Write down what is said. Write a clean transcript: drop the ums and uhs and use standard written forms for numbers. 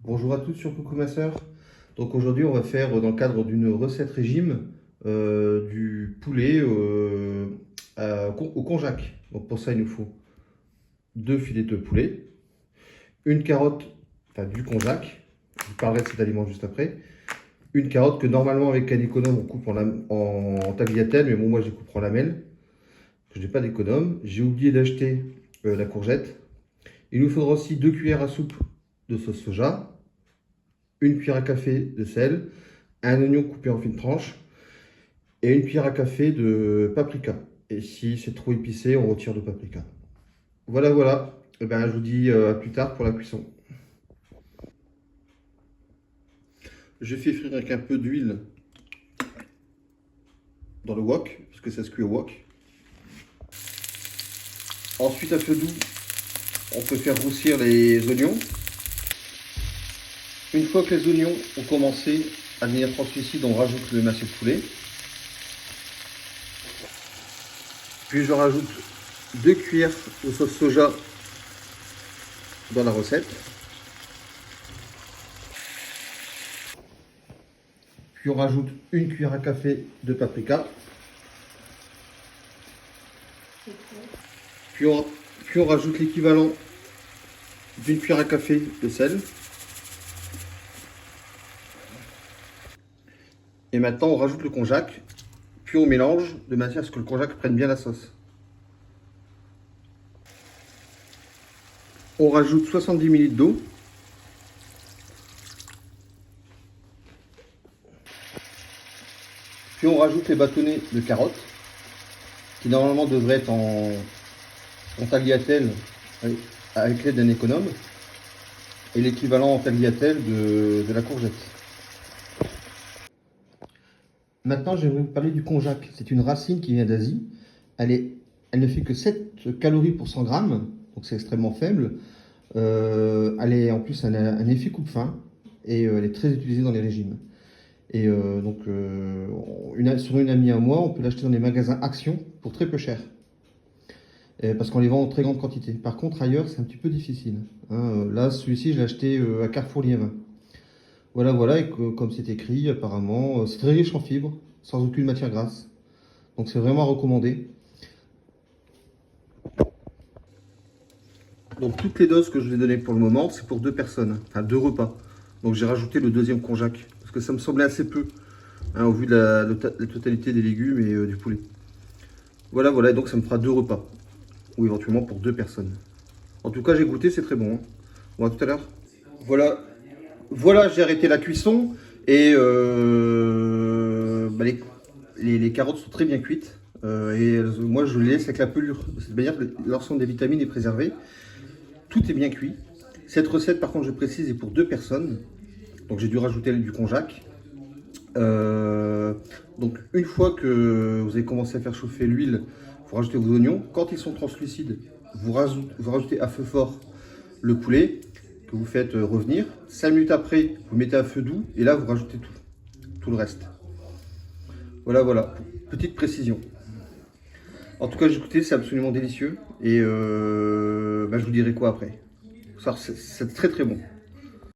Bonjour à tous sur Coucou ma sœur. Donc aujourd'hui on va faire dans le cadre d'une recette régime du poulet au konjac. Donc pour ça il nous faut deux filets de poulet, une carotte, enfin du konjac, je vous parlerai de cet aliment juste après, une carotte que normalement avec un économe on coupe en tagliatelle, mais bon moi je les coupe en lamelles, je n'ai pas d'économe. J'ai oublié d'acheter la courgette. Il nous faudra aussi 2 cuillères à soupe de sauce soja, une cuillère à café de sel, un oignon coupé en fines tranches et une cuillère à café de paprika. Et si c'est trop épicé, on retire le paprika. Voilà, voilà. Et ben, je vous dis à plus tard pour la cuisson. Je fais frire avec un peu d'huile dans le wok, parce que ça se cuit au wok. Ensuite, à feu doux, on peut faire roussir les oignons. Une fois que les oignons ont commencé à devenir translucides, on rajoute le massé de poulet. Puis je rajoute 2 cuillères de sauce soja dans la recette. Puis on rajoute une cuillère à café de paprika. Puis on rajoute l'équivalent d'une cuillère à café de sel. Et maintenant on rajoute le konjac. Puis on mélange de manière à ce que le konjac prenne bien la sauce. On rajoute 70 ml d'eau. Puis on rajoute les bâtonnets de carottes, qui normalement devraient être en tagliatelle avec l'aide d'un économe, et l'équivalent en tagliatelle de la courgette. Maintenant, je vais vous parler du konjac. C'est une racine qui vient d'Asie. Elle ne fait que 7 calories pour 100 grammes, donc c'est extrêmement faible. Elle est en plus un effet coupe-faim et elle est très utilisée dans les régimes. Et sur une amie à moi, on peut l'acheter dans les magasins Action pour très peu cher. Parce qu'on les vend en très grande quantité. Par contre, ailleurs, c'est un petit peu difficile. Là, celui-ci, je l'ai acheté à Carrefour Liévin. Voilà, voilà, et comme c'est écrit, apparemment, c'est très riche en fibres, sans aucune matière grasse. Donc c'est vraiment recommandé. Donc toutes les doses que je vais donner pour le moment, c'est pour 2 personnes, enfin 2 repas. Donc j'ai rajouté le deuxième konjac, parce que ça me semblait assez peu, au vu de la totalité des légumes et du poulet. Voilà, voilà, et donc ça me fera 2 repas, ou éventuellement pour 2 personnes. En tout cas, j'ai goûté, c'est très bon. Bon, à tout à l'heure. Voilà. Voilà, j'ai arrêté la cuisson et les carottes sont très bien cuites. Moi, je les laisse avec la pelure. C'est-à-dire que l'ensemble des vitamines est préservé. Tout est bien cuit. Cette recette, par contre, je précise, est pour 2 personnes. Donc, j'ai dû rajouter du konjac. Donc, une fois que vous avez commencé à faire chauffer l'huile, vous rajoutez vos oignons. Quand ils sont translucides, vous rajoutez à feu fort le poulet que vous faites revenir. 5 minutes après, vous mettez à feu doux et là, vous rajoutez tout le reste. Voilà, voilà. Petite précision. En tout cas, j'ai goûté, c'est absolument délicieux. Et je vous dirai quoi après. C'est très très bon.